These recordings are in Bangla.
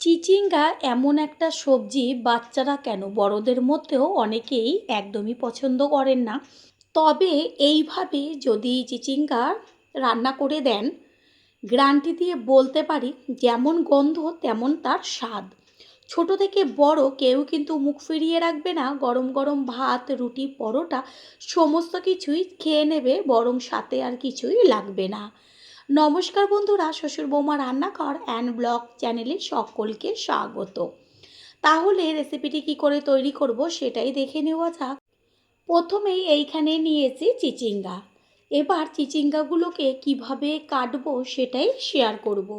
চিচিঙ্গা এমন একটা সবজি, বাচ্চারা কেন বড়দের মধ্যেও অনেকেই একদমই পছন্দ করেন না। তবে এইভাবে যদি চিচিঙ্গা রান্না করে দেন, গ্যারান্টি দিয়ে বলতে পারি যেমন গন্ধ তেমন তার স্বাদ। ছোট থেকে বড় কেউ কিন্তু মুখ ফিরিয়ে রাখবে না। গরম গরম ভাত, রুটি, পরোটা সমস্ত কিছুই খেয়ে নেবে, বরং সাথে আর কিছুই লাগবে না। নমস্কার বন্ধুরা, শ্বশুর বৌমা রান্নাঘর অ্যান্ড ব্লগ চ্যানেলে সকলকে স্বাগত। তাহলে রেসিপিটি কি করে তৈরি করব সেটাই দেখে নেওয়া যাক। প্রথমেই এইখানে নিয়েছি চিচিঙ্গা। এবার চিচিঙ্গাগুলোকে কিভাবে কাটবো সেটাই শেয়ার করব।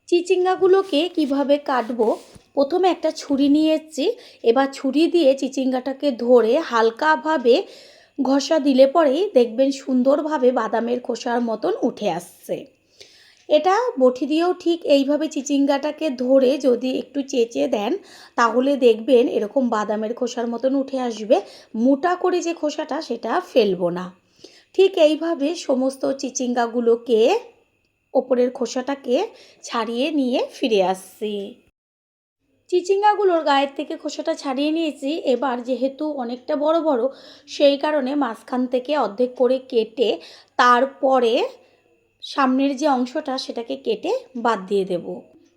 চিচিঙ্গাগুলোকে কিভাবে কাটবো, প্রথমে একটা ছুরি নিয়ে এসেছি। এবার ছুরি দিয়ে চিচিঙ্গাটাকে ধরে হালকাভাবে ঘষা দিলে পরেই দেখবেন সুন্দরভাবে বাদামের খোসার মতন উঠে আসছে। এটা বটি দিয়েও ঠিক এইভাবে চিচিঙ্গাটাকে ধরে যদি একটু চেঁচে দেন, তাহলে দেখবেন এরকম বাদামের খোসার মতন উঠে আসবে। মোটা করে যে খোসাটা সেটা ফেলবো না। ঠিক এইভাবে সমস্ত চিচিঙ্গাগুলোকে, ওপরের খোসাটাকে ছাড়িয়ে নিয়ে ফিরে আসছি। চিচিঙ্গাগুলোর গায়ের থেকে খোসাটা ছাড়িয়ে নিয়েছি। এবার যেহেতু অনেকটা বড় বড়, সেই কারণে মাঝখান থেকে অর্ধেক করে কেটে তারপরে সামনের যে অংশটা সেটাকে কেটে বাদ দিয়ে দেব।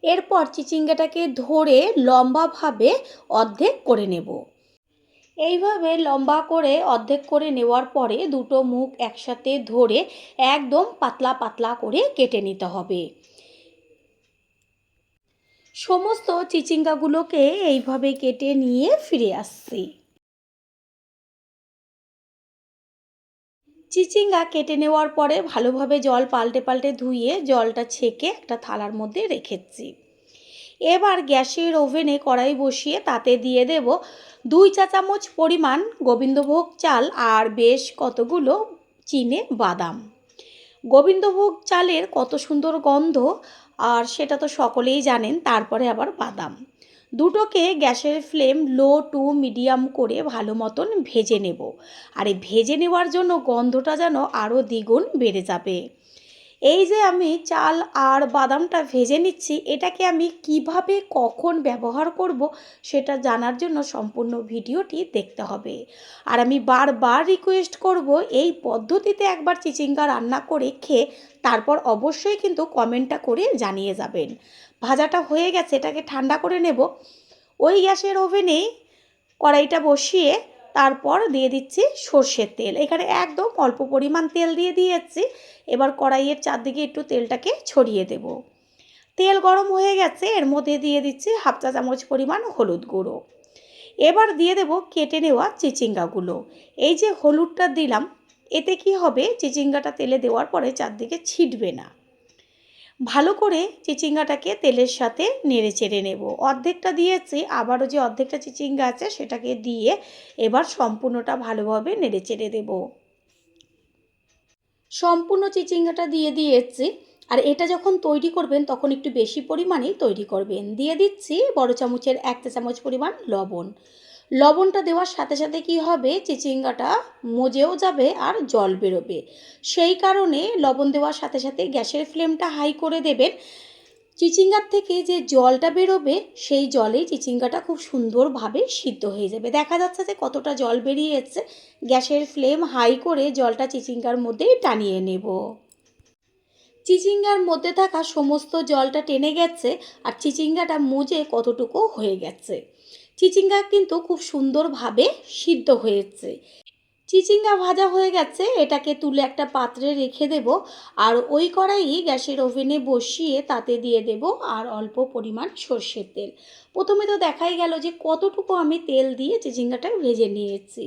এরপর চিচিঙ্গাটাকে ধরে লম্বাভাবে অর্ধেক করে নেব। এইভাবে লম্বা করে অর্ধেক করে নেওয়ার পরে দুটো মুখ একসাথে ধরে একদম পাতলা পাতলা করে কেটে নিতে হবে। সমস্ত চিচিঙ্গাগুলোকে এইভাবে কেটে নিয়ে ফিরে আসছি। চিচিঙ্গা কেটে নেওয়ার পরে ভালোভাবে জল পাল্টে পাল্টে ধুয়ে জলটা ছেঁকে একটা থালার মধ্যে রেখেছি। এবার গ্যাসের ওভেনে কড়াই বসিয়ে তাতে দিয়ে দেব 2 চা চামচ পরিমাণ গোবিন্দভোগ চাল আর বেশ কতগুলো চিনে বাদাম। গোবিন্দভোগ চালের কত সুন্দর গন্ধ, আর সেটা তো সকলেই জানেন। তারপরে আবার বাদাম দুটোকে গ্যাসের ফ্লেম লো টু মিডিয়াম করে ভালো মতন ভেজে নেব। আর এই ভেজে নেওয়ার জন্য গন্ধটা যেন আরও দ্বিগুণ বেড়ে যাবে। এই যে আমি চাল আর বাদামটা ভেজে নিচ্ছি, এটাকে আমি কিভাবে কখন ব্যবহার করব সেটা জানার জন্য সম্পূর্ণ ভিডিওটি দেখতে হবে। আর আমি বারবার রিকোয়েস্ট করব, এই পদ্ধতিতে একবার চিচিঙ্গা রান্না করে খেয়ে তারপর অবশ্যই কিন্তু কমেন্টটা করে জানিয়ে যাবেন। ভাজাটা হয়ে গেছে, এটাকে ঠান্ডা করে নেব। ওই গ্যাসের ওভেনেই কড়াইটা বসিয়ে তারপর দিয়ে দিচ্ছি সর্ষের তেল। এখানে একদম অল্প পরিমাণ তেল দিয়ে দিয়েছি। এবার কড়াইয়ের চারদিকে একটু তেলটাকে ছড়িয়ে দেব। তেল গরম হয়ে গেছে, এর মধ্যে দিয়ে দিচ্ছি 1/2 চা চামচ পরিমাণ হলুদ গুঁড়ো। এবার দিয়ে দেব কেটে নেওয়া চিচিঙ্গাগুলো। এই যে হলুদটা দিলাম, এতে কি হবে, চিচিঙ্গাটা তেলে দেওয়ার পরে চারদিকে ছিটবে না। ভালো করে চিচিঙ্গাটাকে তেলের সাথে নেড়ে চেড়ে নেব। অর্ধেকটা দিয়েছি, আবারও যে অর্ধেকটা চিচিঙ্গা আছে সেটাকে দিয়ে এবার সম্পূর্ণটা ভালোভাবে নেড়ে চেড়ে দেব। সম্পূর্ণ চিচিঙ্গাটা দিয়ে দিয়েছি। আর এটা যখন তৈরি করবেন তখন একটু বেশি পরিমাণেই তৈরি করবেন। দিয়ে দিচ্ছি বড় চামচের 1 চা চামচ পরিমাণ লবণ। লবণটা দেওয়ার সাথে সাথে কি হবে, চিচিঙ্গাটা মজেও যাবে আর জল বেরোবে। সেই কারণে লবণ দেওয়ার সাথে সাথে গ্যাসের ফ্লেমটা হাই করে দেবেন। চিচিঙ্গার থেকে যে জলটা বেরোবে সেই জলেই চিচিঙ্গাটা খুব সুন্দরভাবে সিদ্ধ হয়ে যাবে। দেখা যাচ্ছে যে কতটা জল বেরিয়ে এসছে। গ্যাসের ফ্লেম হাই করে জলটা চিচিঙ্গার মধ্যেই টানিয়ে নেব। চিচিঙ্গার মধ্যে থাকা সমস্ত জলটা টেনে গেছে আর চিচিঙ্গাটা মজে কতটুকু হয়ে গেছে। চিচিঙ্গা কিন্তু খুব সুন্দরভাবে সিদ্ধ হয়েছে। চিচিঙ্গা ভাজা হয়ে গেছে, এটাকে তুলে একটা পাত্রে রেখে দেব। আর ওই কড়াই গ্যাসের ওভেনে বসিয়ে তাতে দিয়ে দেব আর অল্প পরিমাণ সর্ষের তেল। প্রথমে তো দেখাই গেল যে কতটুকু আমি তেল দিয়ে চিচিঙ্গাটা ভেজে নিয়েছি।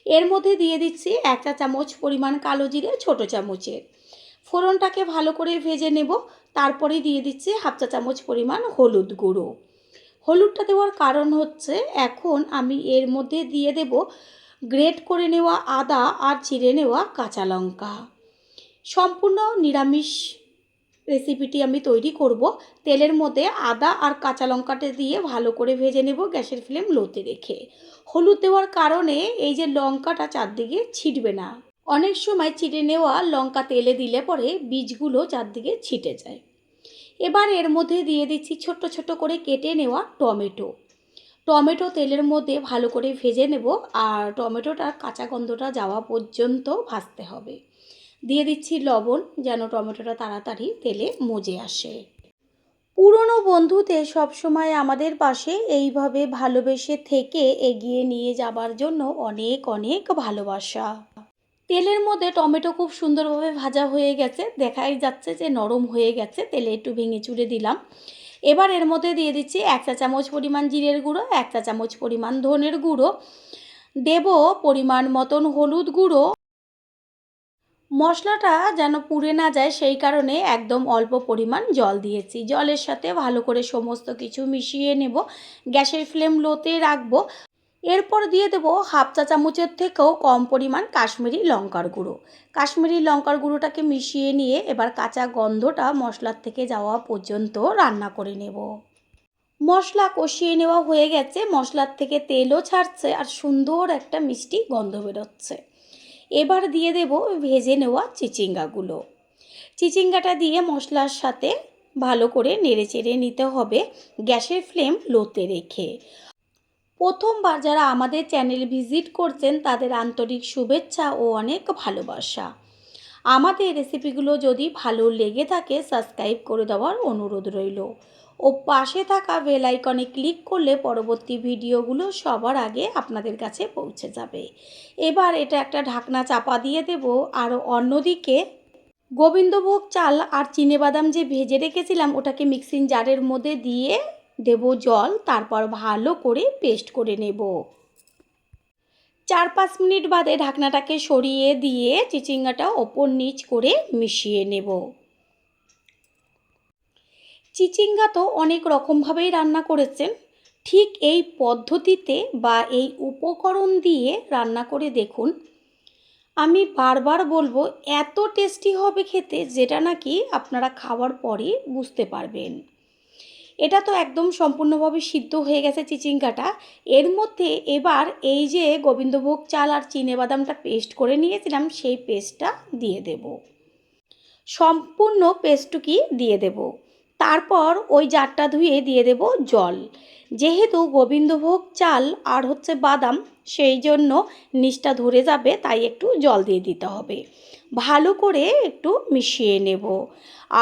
এর মধ্যে দিয়ে দিচ্ছি 1 চা চামচ পরিমাণ কালো জিরে, ছোটো চামচের। ফোড়নটাকে ভালো করে ভেজে নেব। তারপরে দিয়ে দিচ্ছি 1/2 চা চামচ পরিমাণ হলুদ গুঁড়ো। হলুদটা দেওয়ার কারণ হচ্ছে, এখন আমি এর মধ্যে দিয়ে দেব গ্রেট করে নেওয়া আদা আর চিড়ে নেওয়া কাঁচা লঙ্কা। সম্পূর্ণ নিরামিষ রেসিপিটি আমি তৈরি করব। তেলের মধ্যে আদা আর কাঁচা লঙ্কাটা দিয়ে ভালো করে ভেজে নেব গ্যাসের ফ্লেম লোতে রেখে। হলুদ দেওয়ার কারণে এই যে লঙ্কাটা চারদিকে ছিটবে না, অনেক সময় চিড়ে নেওয়া লঙ্কা তেলে দিলে পরে বীজগুলো চারদিকে ছিটে যায়। এবার এর মধ্যে দিয়ে দিচ্ছি ছোট্ট ছোট্ট করে কেটে নেওয়া টমেটো। টমেটো তেলের মধ্যে ভালো করে ভেজে নেব, আর টমেটোটার কাঁচা গন্ধটা যাওয়া পর্যন্ত ভাজতে হবে। দিয়ে দিচ্ছি লবণ, যেন টমেটোটা তাড়াতাড়ি তেলে মজে আসে। পুরনো বন্ধুদের সবসময় আমাদের পাশে এইভাবে ভালোবেসে থেকে এগিয়ে নিয়ে যাবার জন্য অনেক অনেক ভালোবাসা। তেলের মধ্যে টমেটো খুব সুন্দরভাবে ভাজা হয়ে গেছে, দেখাই যাচ্ছে যে নরম হয়ে গেছে। তেলে একটু ভেঙে চুড়ে দিলাম। এবার এর মধ্যে দিয়ে দিচ্ছি 1 চা চামচ পরিমাণ জিরের গুঁড়ো, 1 চা চামচ পরিমাণ ধনের গুঁড়ো, দেব পরিমাণ মতন হলুদ গুঁড়ো। মশলাটা যেন পুড়ে না যায় সেই কারণে একদম অল্প পরিমাণ জল দিয়েছি। জলের সাথে ভালো করে সমস্ত কিছু মিশিয়ে নেব। গ্যাসের ফ্লেম লোতে রাখবো। এরপর দিয়ে দেবো 1/2 চা চামচের থেকেও কম পরিমাণ কাশ্মীরি লঙ্কার গুঁড়ো। কাশ্মীরি লঙ্কার গুঁড়োটাকে মিশিয়ে নিয়ে এবার কাঁচা গন্ধটা মশলার থেকে যাওয়া পর্যন্ত রান্না করে নেব। মশলা কষিয়ে নেওয়া হয়ে গেছে, মশলার থেকে তেলও ছাড়ছে আর সুন্দর একটা মিষ্টি গন্ধ বেরোচ্ছে। এবার দিয়ে দেব ভেজে নেওয়া চিচিঙ্গাগুলো। চিচিঙ্গাটা দিয়ে মশলার সাথে ভালো করে নেড়েচেড়ে নিতে হবে, গ্যাসের ফ্লেম লোতে রেখে। প্রথমবার যারা আমাদের চ্যানেল ভিজিট করছেন তাদের আন্তরিক শুভেচ্ছা ও অনেক ভালোবাসা। আমাদের রেসিপিগুলো যদি ভালো লেগে থাকে সাবস্ক্রাইব করে দেওয়ার অনুরোধ রইল, ও পাশে থাকা বেল আইকনে ক্লিক করলে পরবর্তী ভিডিওগুলো সবার আগে আপনাদের কাছে পৌঁছে যাবে। এবার এটা একটা ঢাকনা চাপা দিয়ে দেব। আর অন্যদিকে গোবিন্দভোগ চাল আর চিনেবাদাম যে ভেজে রেখেছিলাম ওটাকে মিক্সিং জারের মধ্যে দিয়ে দেব জল, তারপর ভালো করে পেস্ট করে নেব। 4-5 মিনিট বাদে ঢাকনাটাকে সরিয়ে দিয়ে চিচিঙ্গাটা ওপর নিচ করে মিশিয়ে নেব। চিচিঙ্গা তো অনেক রকমভাবেই রান্না করেছেন, ঠিক এই পদ্ধতিতে বা এই উপকরণ দিয়ে রান্না করে দেখুন। আমি বারবার বলবো এত টেস্টি হবে খেতে, যেটা নাকি আপনারা খাওয়ার পরে বুঝতে পারবেন। এটা তো একদম সম্পূর্ণভাবে সিদ্ধ হয়ে গেছে চিচিঙ্গাটা। এর মধ্যে এবার এই যে গোবিন্দভোগ চাল আর চিনেবাদামটা পেস্ট করে নিয়েছিলাম সেই পেস্টটা দিয়ে দেব। সম্পূর্ণ পেস্টটুকি দিয়ে দেব। তারপর ওই জারটা ধুয়ে দিয়ে দেব জল। যেহেতু গোবিন্দভোগ চাল আর বাদাম, সেই জন্য নিচটা ধরে যাবে, তাই একটু জল দিয়ে দিতে হবে। ভালো করে একটু মিশিয়ে নেব।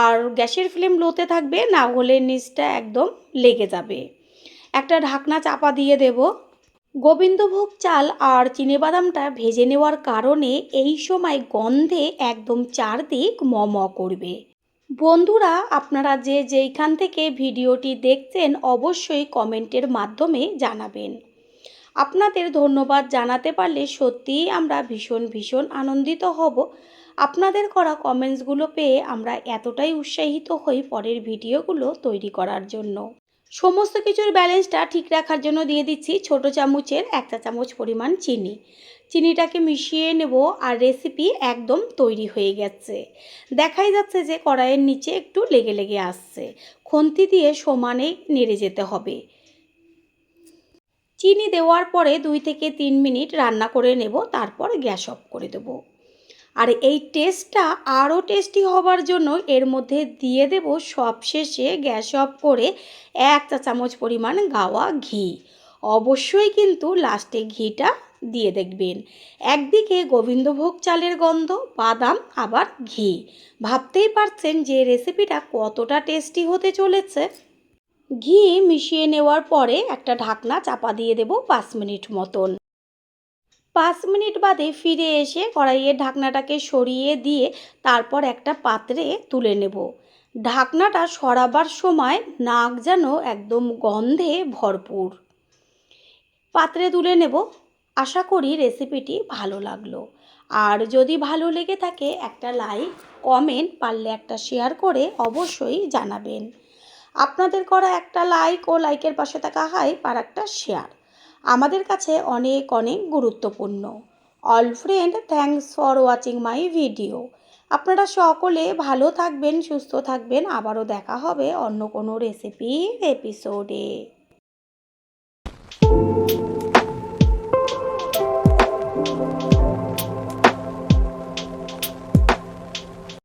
আর গ্যাসের ফ্লেম লোতে থাকবে, না হলে নিচটা একদম লেগে যাবে। একটা ঢাকনা চাপা দিয়ে দেব। গোবিন্দভোগ চাল আর চিনেবাদামটা ভেজে নেওয়ার কারণে এই সময় গন্ধে একদম চারদিক ম করবে। বন্ধুরা, আপনারা যে যেইখান থেকে ভিডিওটি দেখছেন অবশ্যই কমেন্টের মাধ্যমে জানাবেন। আপনাদের ধন্যবাদ জানাতে পারলে সত্যিই আমরা ভীষণ ভীষণ আনন্দিত হব। আপনাদের করা কমেন্টসগুলো পেয়ে আমরা এতটাই উৎসাহিত হই পরের ভিডিওগুলো তৈরি করার জন্য। সমস্ত কিছুর ব্যালেন্সটা ঠিক রাখার জন্য দিয়ে দিচ্ছি ছোট চামচের 1 চা চামচ পরিমাণ চিনি। চিনিটাকে মিশিয়ে নেব আর রেসিপি একদম তৈরি হয়ে গেছে। দেখাই যাচ্ছে যে কড়াইয়ের নিচে একটু লেগে লেগে আসছে, খুন্তি দিয়ে সমানে নেড়ে যেতে হবে। চিনি দেওয়ার পরে 2 থেকে 3 মিনিট রান্না করে নেব, তারপর গ্যাস অফ করে দেব। আর এই টেস্টটা আরও টেস্টি হবার জন্য এর মধ্যে দিয়ে দেব সবশেষে গ্যাস অফ করে 1 চা চামচ পরিমাণ গাওয়া ঘি। অবশ্যই কিন্তু লাস্টে ঘিটা দিয়ে দেখবেন। একদিকে গোবিন্দভোগ চালের গন্ধ, বাদাম, আবার ঘি। ভাবতেই পারছেন যে রেসিপিটা কতটা টেস্টি হতে চলেছে। ঘি মিশিয়ে নেওয়ার পরে একটা ঢাকনা চাপা দিয়ে দেব 5 মিনিট মতন। 5 মিনিট বাদে ফিরে এসে কড়াইয়ের ঢাকনাটাকে সরিয়ে দিয়ে তারপর একটা পাত্রে তুলে নেব। ঢাকনাটা সরাবার সময় নাক যেন একদম গন্ধে ভরপুর। পাত্রে তুলে নেব। আশা করি রেসিপিটি ভালো লাগলো। আর যদি ভালো লেগে থাকে একটা লাইক, কমেন্ট, পারলে একটা শেয়ার করে অবশ্যই জানাবেন। আপনাদের করা একটা লাইক ও লাইকের পাশে থাকা হাইপ আর একটা শেয়ার আমাদের কাছে অনেক অনেক গুরুত্বপূর্ণ। All friend, thanks for watching my video. আপনারা সকলে ভালো থাকবেন, সুস্থ থাকবেন। আবারও দেখা হবে অন্য কোনো রেসিপির এপিসোডে।